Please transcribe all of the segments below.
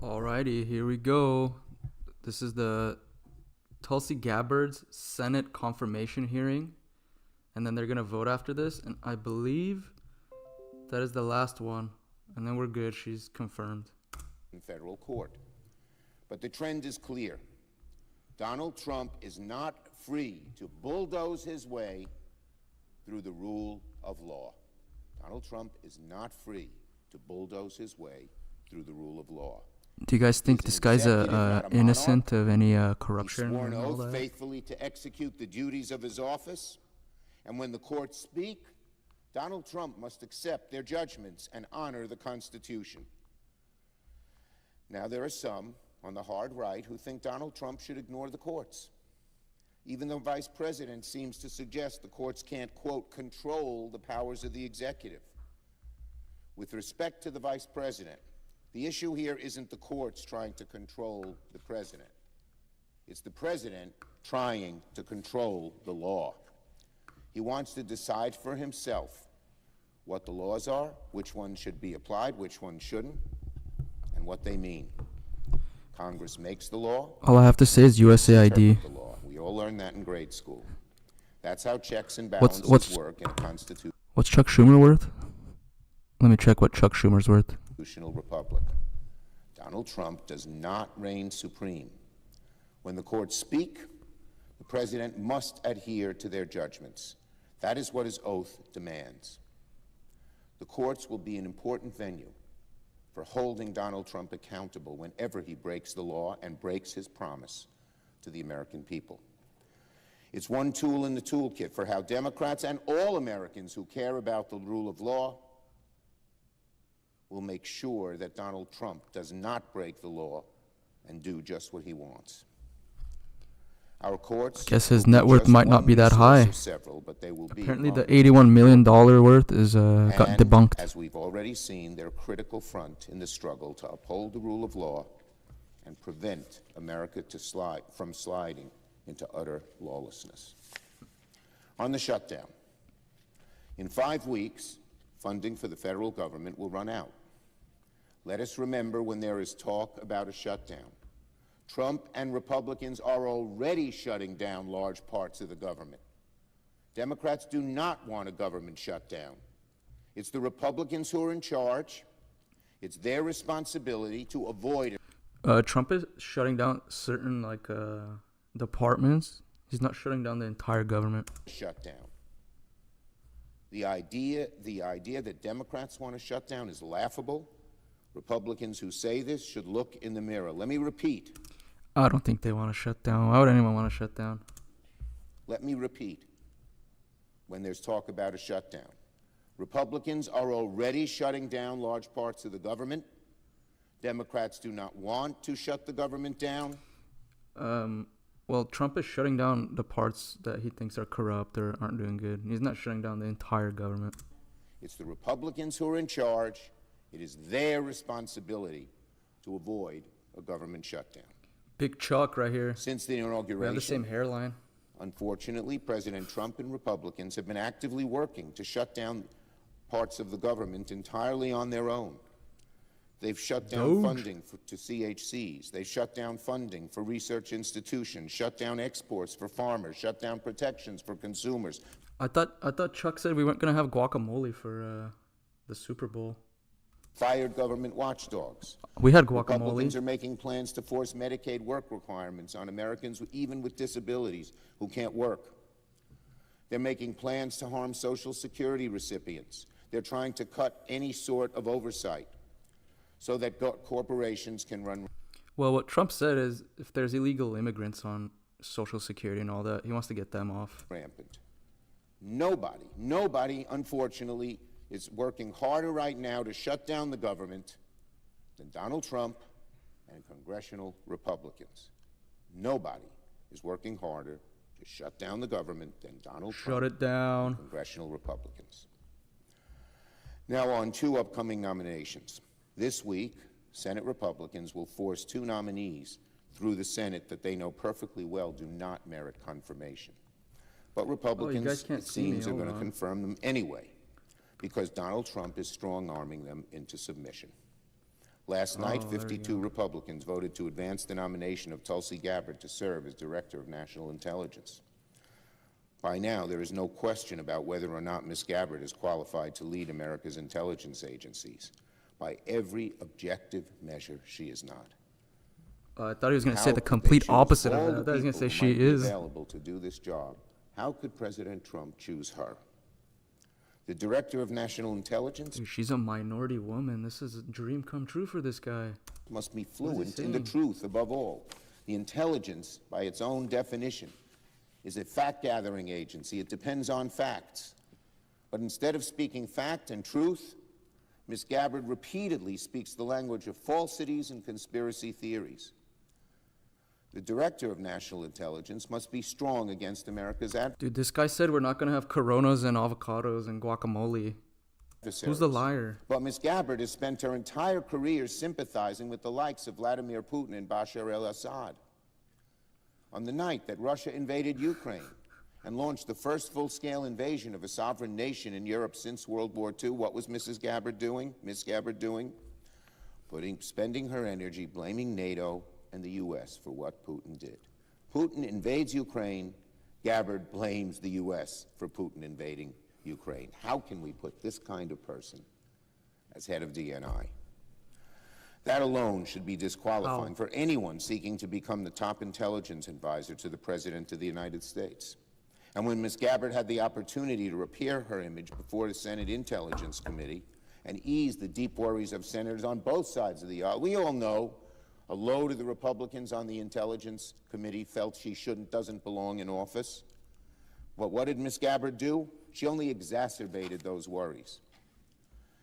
Alrighty, here we go. This is the Tulsi Gabbard's Senate confirmation hearing, and then they're gonna vote after this, and I believe that is the last one, and then we're good. She's confirmed. In federal court. But the trend is clear. Donald Trump is not free to bulldoze his way through the rule of law. Donald Trump is not free to bulldoze his way through the rule of law. Do you guys think this guy's innocent of any corruption? He swore an and all oath that? faithfully to execute the duties of his office, and when the courts speak, Donald Trump must accept their judgments and honor the Constitution. Now, there are some on the hard right who think Donald Trump should ignore the courts. Even the vice president seems to suggest the courts can't, quote, control the powers of the executive. With respect to the vice president, the issue here isn't the courts trying to control the president. It's the president trying to control the law. He wants to decide for himself what the laws are, which ones should be applied, which ones shouldn't, and what they mean. Congress makes the law. All I have to say is USAID. The law. We all learned that in grade school. That's how checks and balances work in a constitutional What's Chuck Schumer worth? Let me check what Chuck Schumer's worth. republic. Donald Trump does not reign supreme. When the courts speak, the president must adhere to their judgments. That is what his oath demands. The courts will be an important venue for holding Donald Trump accountable whenever he breaks the law and breaks his promise to the American people. It's one tool in the toolkit for how Democrats and all Americans who care about the rule of law will make sure that Donald Trump does not break the law and do just what he wants. Our courts, I guess his net worth might not be that high. Several, but they will Apparently be the $81 million worth is got and, debunked. as we've already seen, they're a critical front in the struggle to uphold the rule of law and prevent America from sliding into utter lawlessness. On the shutdown, in 5 weeks, funding for the federal government will run out. Let us remember, when there is talk about a shutdown, Trump and Republicans are already shutting down large parts of the government. Democrats do not want a government shutdown. It's the Republicans who are in charge. It's their responsibility to avoid it. Trump is shutting down certain departments. He's not shutting down the entire government. Shutdown. The idea that Democrats want to shut down is laughable. Republicans who say this should look in the mirror. Let me repeat. I don't think they want to shut down. Why would anyone want to shut down? Let me repeat. When there's talk about a shutdown, Republicans are already shutting down large parts of the government. Democrats do not want to shut the government down. Well, Trump is shutting down the parts that he thinks are corrupt or aren't doing good. He's not shutting down the entire government. It's the Republicans who are in charge. It is their responsibility to avoid a government shutdown. Big Chuck right here. Since the We have inauguration, the same hairline. unfortunately, President Trump and Republicans have been actively working to shut down parts of the government entirely on their own. They've shut down funding to CHCs. They've shut down funding for research institutions, shut down exports for farmers, shut down protections for consumers. I thought Chuck said we weren't gonna have guacamole for the Super Bowl. Fired government watchdogs. We had Republicans guacamole. are making plans to force Medicaid work requirements on Americans even with disabilities who can't work. They're making plans to harm Social Security recipients. They're trying to cut any sort of oversight so that corporations can run. Well, what Trump said is if there's illegal immigrants on Social Security and all that, he wants to get them off. Rampant. Nobody, unfortunately, is working harder right now to shut down the government than Donald Trump and congressional Republicans. Nobody is working harder to shut down the government than Donald Trump Shut it down. and congressional Republicans. Now on 2 upcoming nominations. This week, Senate Republicans will force 2 nominees through the Senate that they know perfectly well do not merit confirmation. But Republicans, it seems, are going to confirm them anyway, because Donald Trump is strong-arming them into submission. Last night, there you 52 go. Republicans voted to advance the nomination of Tulsi Gabbard to serve as Director of National Intelligence. By now, there is no question about whether or not Ms. Gabbard is qualified to lead America's intelligence agencies. By every objective measure, she is not. I thought he was going to say How the could they complete choose opposite of all that. I the thought he was going to people say who might she be is. available to do this job? How could President Trump choose her? The Director of National Intelligence Dude, she's a minority woman. This is a dream come true for this guy. must be What is he fluent in the saying? truth above all. The intelligence, by its own definition, is a fact-gathering agency. It depends on facts. But instead of speaking fact and truth, Ms. Gabbard repeatedly speaks the language of falsities and conspiracy theories. The Director of National Intelligence must be strong against America's Dude, this guy said we're not going to have Coronas and avocados and guacamole. adversaries. Who's the liar? But Ms. Gabbard has spent her entire career sympathizing with the likes of Vladimir Putin and Bashar al-Assad. On the night that Russia invaded Ukraine and launched the first full-scale invasion of a sovereign nation in Europe since World War II, what was Ms. Gabbard doing? Spending her energy blaming NATO and the U.S. for what Putin did. Putin invades Ukraine, Gabbard blames the U.S. for Putin invading Ukraine. How can we put this kind of person as head of DNI? That alone should be disqualifying for anyone seeking to become the top intelligence advisor to the President of the United States. And when Ms. Gabbard had the opportunity to repair her image before the Senate Intelligence Committee and ease the deep worries of senators on both sides of the aisle, we all know a load of the Republicans on the Intelligence Committee felt she doesn't belong in office. But what did Ms. Gabbard do? She only exacerbated those worries.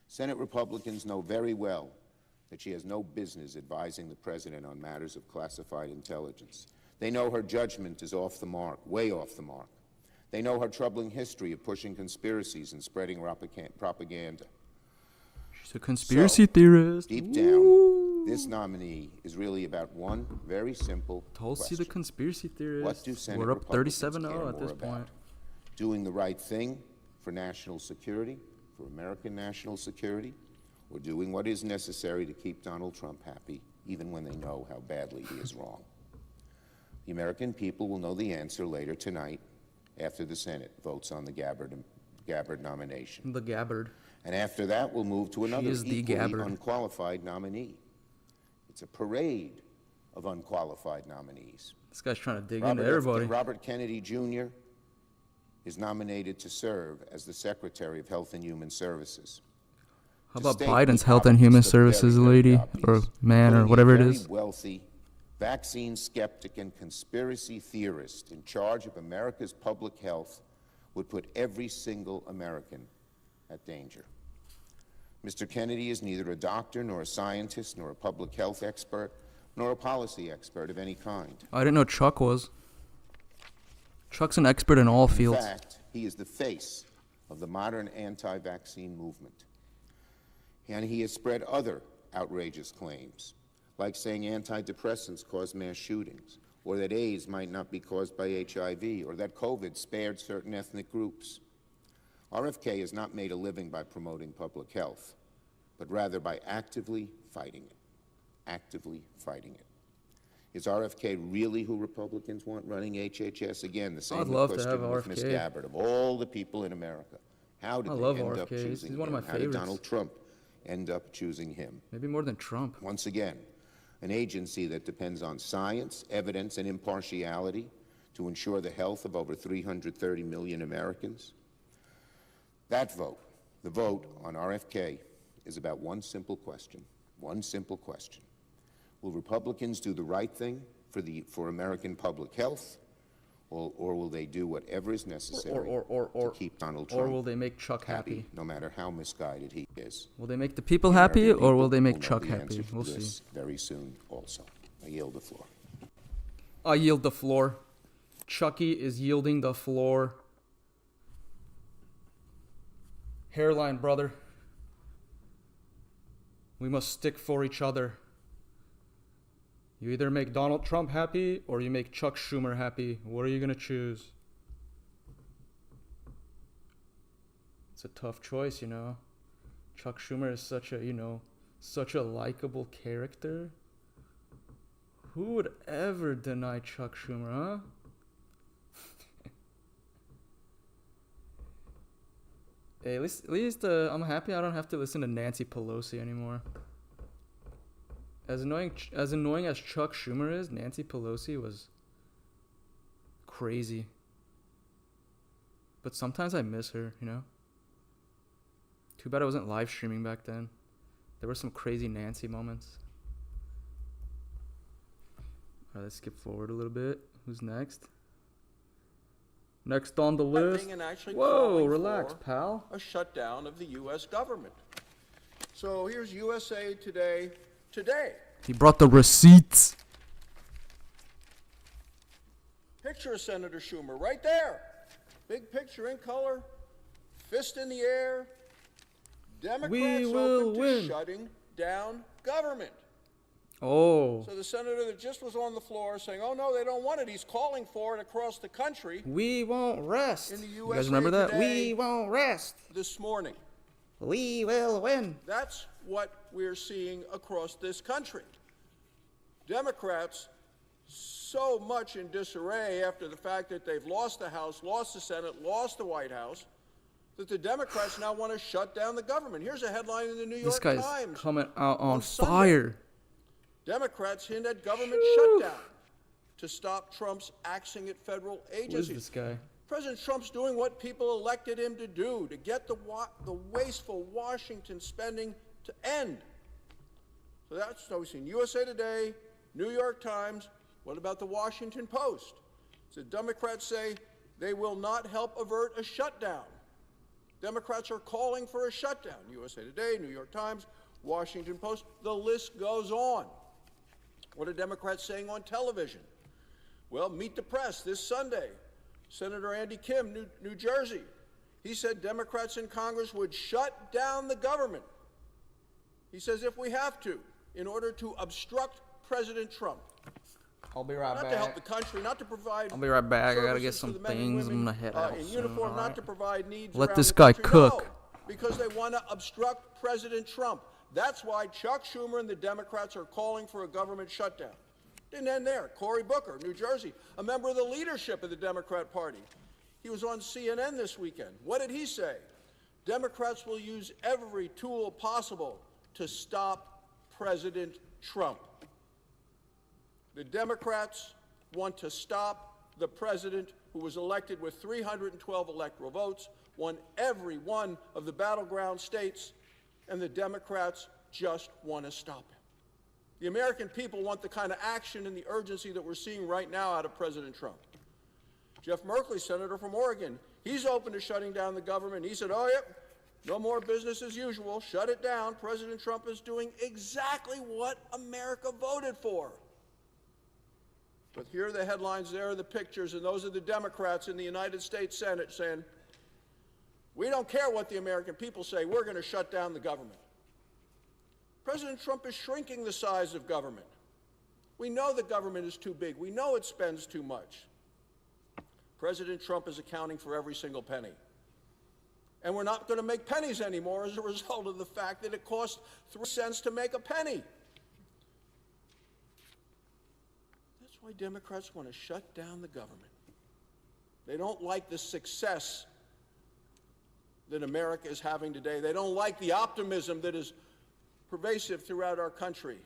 Senate Republicans know very well that she has no business advising the President on matters of classified intelligence. They know her judgment is off the mark, way off the mark. They know her troubling history of pushing conspiracies and spreading propaganda. She's a conspiracy theorist. Deep Ooh. down, this nominee is really about one very simple Tulsi question. the conspiracy theorist. What do Senate We're up Republicans 37-0 care at this more about? point. Doing the right thing for national security, for American national security, or doing what is necessary to keep Donald Trump happy, even when they know how badly he is wrong? The American people will know the answer later tonight after the Senate votes on the Gabbard nomination. The Gabbard. And after that, we'll move to another is the equally Gabbard. unqualified nominee. It's a parade of unqualified nominees. This guy's trying to dig into everybody. Robert Kennedy Jr. is nominated to serve as the Secretary of Health and Human Services. How To about state Biden's the Health and Human obvious, the very, Services very lady obvious, or man or putting a whatever it very is? wealthy, vaccine skeptic and conspiracy theorist in charge of America's public health would put every single American at danger. Mr. Kennedy is neither a doctor, nor a scientist, nor a public health expert, nor a policy expert of any kind. I didn't know Chuck was. Chuck's an expert in all In fields. fact, he is the face of the modern anti-vaccine movement. And he has spread other outrageous claims, like saying antidepressants cause mass shootings, or that AIDS might not be caused by HIV, or that COVID spared certain ethnic groups. RFK has not made a living by promoting public health, but rather by actively fighting it. Actively fighting it. Is RFK really who Republicans want running HHS? Again, the same I'd love to question have with Ms. RFK. Gabbard. Of all the people in America, how did I they love end up RFK. choosing He's one of him? my How did favorites. Donald Trump end up choosing him? Maybe more than Trump. Once again, an agency that depends on science, evidence, and impartiality to ensure the health of over 330 million Americans. That vote, the vote on RFK, is about one simple question. One simple question. Will Republicans do the right thing for American public health, or will they do whatever is necessary to keep Donald Trump Or will they make Chuck happy? no matter how misguided he is? Will they make the people The happy American or will people they make know Chuck the happy? answer to We'll this see. very soon also. I yield the floor. I yield the floor. Chucky is yielding the floor. Hairline, brother. We must stick for each other. You either make Donald Trump happy or you make Chuck Schumer happy. What are you going to choose? It's a tough choice, you know. Chuck Schumer is such a, Such a likable character. Who would ever deny Chuck Schumer, huh? Hey, at least I'm happy I don't have to listen to Nancy Pelosi anymore. As annoying as Chuck Schumer is, Nancy Pelosi was crazy. But sometimes I miss her, you know? Too bad I wasn't live streaming back then. There were some crazy Nancy moments. Alright, let's skip forward a little bit. Who's next? Next on the list. Whoa, relax, pal. A shutdown of the U.S. government. So here's USA Today today. He brought the receipts. Picture of Senator Schumer right there. Big picture in color. Fist in the air. Democrats open to shutting down government. Oh. So the senator that just was on the floor saying, oh, no, they don't want it. He's calling for it across the country. We won't rest. In the You guys remember that? We won't rest. This morning. We will win. That's what we're seeing across this country. Democrats so much in disarray after the fact that they've lost the House, lost the Senate, lost the White House, that the Democrats now want to shut down the government. Here's a headline in the New York Times. This guy's coming out on Sunday. fire. Democrats hint at government shutdown to stop Trump's axing at federal agencies. Who is this guy? President Trump's doing what people elected him to do, to get the wasteful Washington spending to end. So that's what we've seen. USA Today, New York Times. What about the Washington Post? So Democrats say they will not help avert a shutdown. Democrats are calling for a shutdown. USA Today, New York Times, Washington Post. The list goes on. What are Democrats saying on television? Well, Meet the Press this Sunday. Senator Andy Kim, New Jersey. He said Democrats in Congress would shut down the government. He says if we have to, in order to obstruct President Trump. I'll be right back. Not to help the country, not to provide. I'll be right back. I gotta get services some to the men and things. I'm women, gonna head out in soon, uniform, alright? not to provide needs. Let around this the guy country. cook. No, because they want to obstruct President Trump. That's why Chuck Schumer and the Democrats are calling for a government shutdown. Didn't end there. Cory Booker, New Jersey, a member of the leadership of the Democrat Party. He was on CNN this weekend. What did he say? Democrats will use every tool possible to stop President Trump. The Democrats want to stop the president who was elected with 312 electoral votes, won every one of the battleground states, and the Democrats just want to stop him. The American people want the kind of action and the urgency that we're seeing right now out of President Trump. Jeff Merkley, senator from Oregon, he's open to shutting down the government. He said, oh, yep, no more business as usual. Shut it down. President Trump is doing exactly what America voted for. But here are the headlines, there are the pictures, and those are the Democrats in the United States Senate saying, we don't care what the American people say, we're going to shut down the government. President Trump is shrinking the size of government. We know the government is too big. We know it spends too much. President Trump is accounting for every single penny. And we're not going to make pennies anymore as a result of the fact that it costs 3 cents to make a penny. That's why Democrats want to shut down the government. They don't like the success that America is having today. They don't like the optimism that is pervasive throughout our country.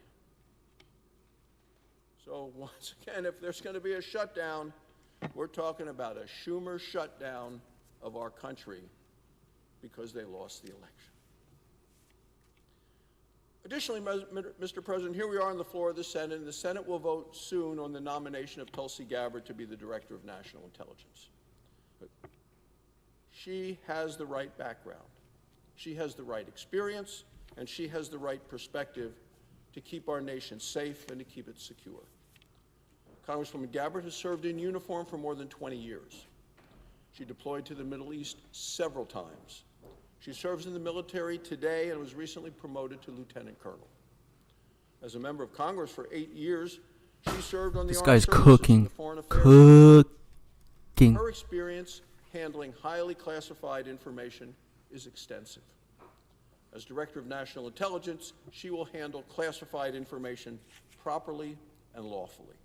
So once again, if there's going to be a shutdown, we're talking about a Schumer shutdown of our country because they lost the election. Additionally, Mr. President, here we are on the floor of the Senate, and the Senate will vote soon on the nomination of Tulsi Gabbard to be the Director of National Intelligence. But she has the right background. She has the right experience, and she has the right perspective to keep our nation safe and to keep it secure. Congresswoman Gabbard has served in uniform for more than 20 years. She deployed to the Middle East several times. She serves in the military today and was recently promoted to lieutenant colonel. As a member of Congress for 8 years, she served on the Armed Services and the Foreign Affairs. Cooking. Her experience handling highly classified information is extensive. As Director of National Intelligence, she will handle classified information properly and lawfully.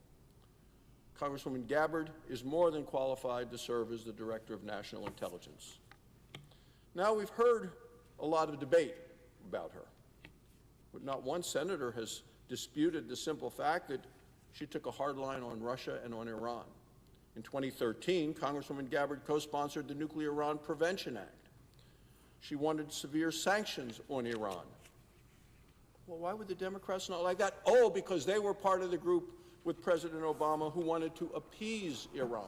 Congresswoman Gabbard is more than qualified to serve as the Director of National Intelligence. Now, we've heard a lot of debate about her, but not one senator has disputed the simple fact that she took a hard line on Russia and on Iran. In 2013, Congresswoman Gabbard co-sponsored the Nuclear Iran Prevention Act. She wanted severe sanctions on Iran. Well, why would the Democrats not like that? Oh, because they were part of the group with President Obama who wanted to appease Iran.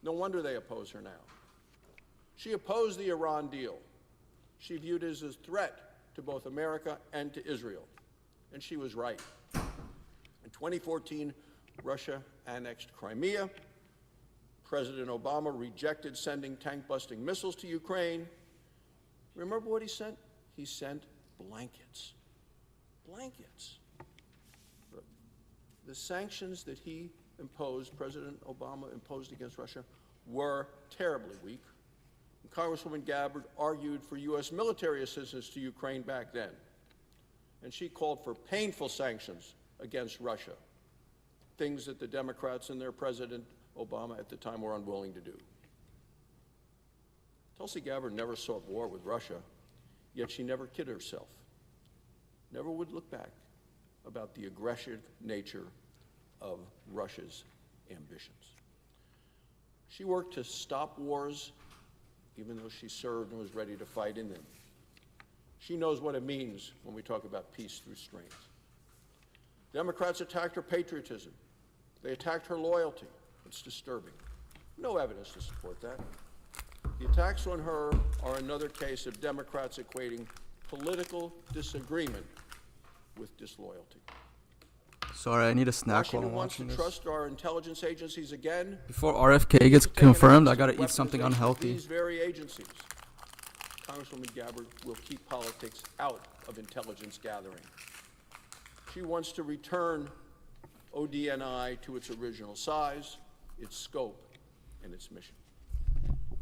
No wonder they oppose her now. She opposed the Iran deal. She viewed it as a threat to both America and to Israel. And she was right. In 2014, Russia annexed Crimea. President Obama rejected sending tank-busting missiles to Ukraine. Remember what he sent? He sent blankets. Blankets. The sanctions that he imposed, President Obama imposed against Russia, were terribly weak. And Congresswoman Gabbard argued for U.S. military assistance to Ukraine back then. And she called for painful sanctions against Russia, things that the Democrats and their President Obama at the time were unwilling to do. Tulsi Gabbard never sought war with Russia, yet she never kidded herself, never would look back about the aggressive nature of Russia's ambitions. She worked to stop wars, even though she served and was ready to fight in them. She knows what it means when we talk about peace through strength. Democrats attacked her patriotism. They attacked her loyalty. It's disturbing. No evidence to support that. The attacks on her are another case of Democrats equating political disagreement with disloyalty. Sorry, I need a snack while Washington I'm wants to watching this. trust our intelligence agencies again. Before RFK gets confirmed, I gotta eat something unhealthy. These very agencies. Congresswoman Gabbard will keep politics out of intelligence gathering. She wants to return ODNI to its original size, its scope, and its mission.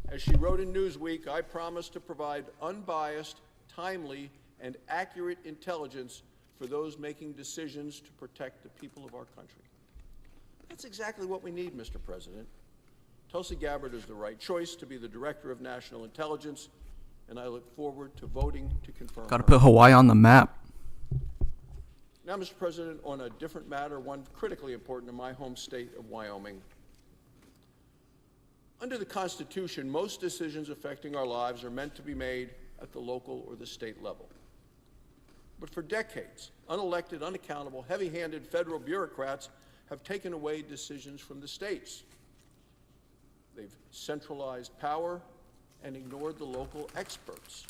As she wrote in Newsweek, I promise to provide unbiased, timely, and accurate intelligence for those making decisions to protect the people of our country. That's exactly what we need, Mr. President. Tulsi Gabbard is the right choice to be the Director of National Intelligence, and I look forward to voting to confirm Gotta her. put Hawaii on the map. Now, Mr. President, on a different matter, one critically important in my home state of Wyoming. Under the Constitution, most decisions affecting our lives are meant to be made at the local or the state level. But for decades, unelected, unaccountable, heavy-handed federal bureaucrats have taken away decisions from the states. They've centralized power and ignored the local experts.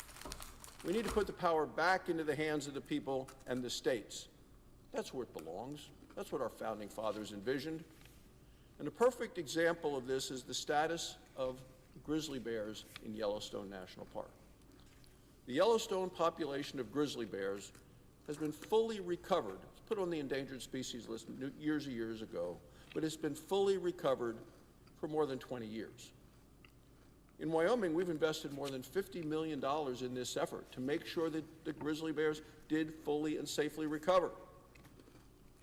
We need to put the power back into the hands of the people and the states. That's where it belongs. That's what our founding fathers envisioned. And a perfect example of this is the status of grizzly bears in Yellowstone National Park. The Yellowstone population of grizzly bears has been fully recovered. It's put on the endangered species list years and years ago, but it's been fully recovered for more than 20 years. In Wyoming, we've invested more than $50 million in this effort to make sure that the grizzly bears did fully and safely recover.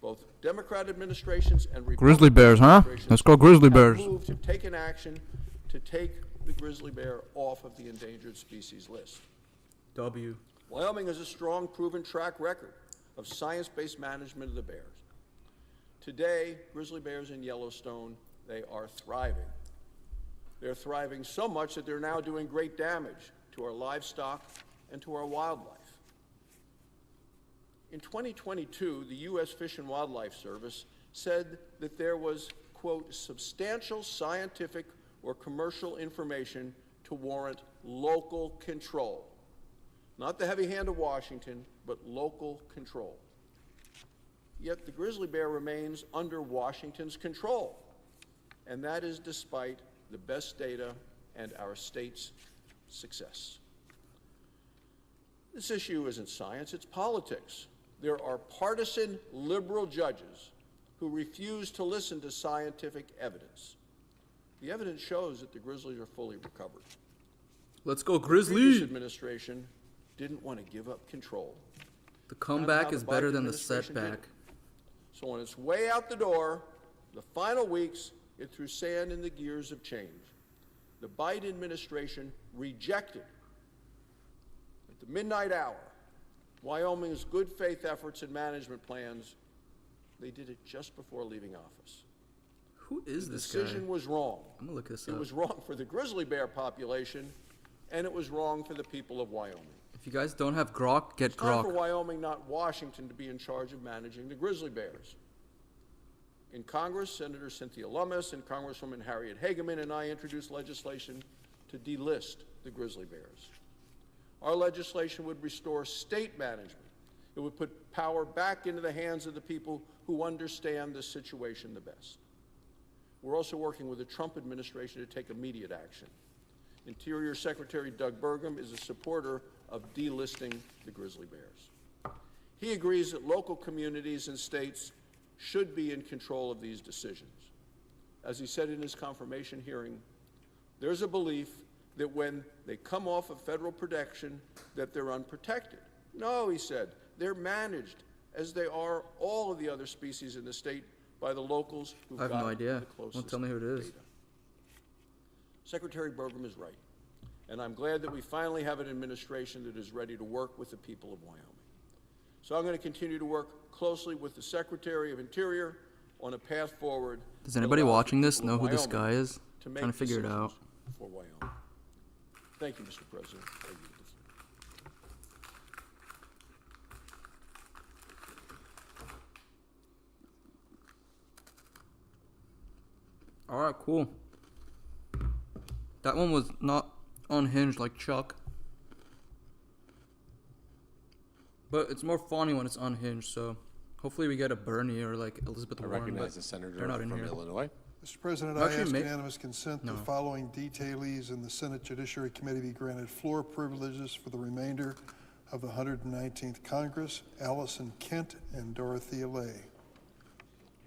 Both Democrat administrations and Republican Grizzly bears, huh? administrations Let's go grizzly bears. have moved to take an action to take the grizzly bear off of the endangered species list. W. Wyoming has a strong, proven track record of science-based management of the bears. Today, grizzly bears in Yellowstone, they are thriving. They're thriving so much that they're now doing great damage to our livestock and to our wildlife. In 2022, the U.S. Fish and Wildlife Service said that there was, quote, substantial scientific or commercial information to warrant local control. Not the heavy hand of Washington, but local control. Yet the grizzly bear remains under Washington's control, and that is despite the best data and our state's success. This issue isn't science, it's politics. There are partisan liberal judges who refuse to listen to scientific evidence. The evidence shows that the grizzlies are fully recovered. Let's go The previous Grizzly. administration didn't want to give up control. The Kind of how comeback is better Biden than the administration did setback. it. So on its way out the door, the final weeks, it threw sand in the gears of change. The Biden administration rejected, at the midnight hour, Wyoming's good faith efforts and management plans. They did it just before leaving office. Who is The this guy? decision was wrong. I'm gonna look this It up. was wrong for the grizzly bear population, and it was wrong for the people of Wyoming. If you guys don't have grok, get It's time for grok. Wyoming, not Washington, to be in charge of managing the grizzly bears. In Congress, Senator Cynthia Lummis and Congresswoman Harriet Hageman and I introduced legislation to delist the grizzly bears. Our legislation would restore state management. It would put power back into the hands of the people who understand the situation the best. We're also working with the Trump administration to take immediate action. Interior Secretary Doug Burgum is a supporter of delisting the grizzly bears. He agrees that local communities and states should be in control of these decisions. As he said in his confirmation hearing, there's a belief that when they come off of federal protection, that they're unprotected. No, he said, they're managed as they are all of the other species in the state by the locals who've I have got no idea. the closest Won't tell me who it is. data. Secretary Burgum is right, and I'm glad that we finally have an administration that is ready to work with the people of Wyoming. So I'm going to continue to work closely with the Secretary of Interior on a path forward. Does that anybody allows watching the this people know of who this Wyoming guy is? to make Trying to figure it decisions out. for Wyoming. Thank you, Mr. President. I yield the floor. All right, cool. That one was not unhinged like Chuck. But it's more funny when it's unhinged, so hopefully we get a Bernie or like Elizabeth I Warren. recognize but the senator they're not in from here. Illinois. Mr. President, Actually, I ask may- unanimous consent the following detailees in the Senate Judiciary Committee be granted floor privileges for the remainder of the 119th Congress: Allison Kent and Dorothea Lay.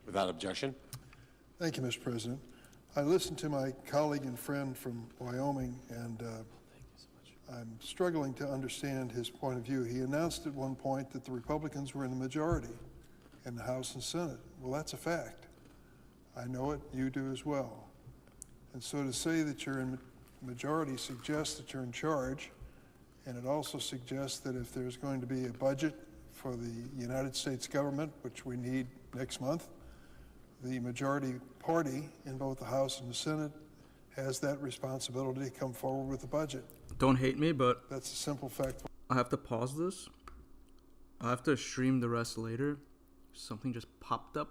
Without objection. Thank you, Mr. President. I listened to my colleague and friend from Wyoming, and I'm struggling to understand his point of view. He announced at one point that the Republicans were in the majority in the House and Senate. Well, that's a fact. I know it, you do as well. And so to say that you're in majority suggests that you're in charge, and it also suggests that if there's going to be a budget for the United States government, which we need next month, the majority party in both the House and the Senate has that responsibility to come forward with the budget. Don't hate me, but That's a simple fact. I have to pause this. I have to stream the rest later. Something just popped up.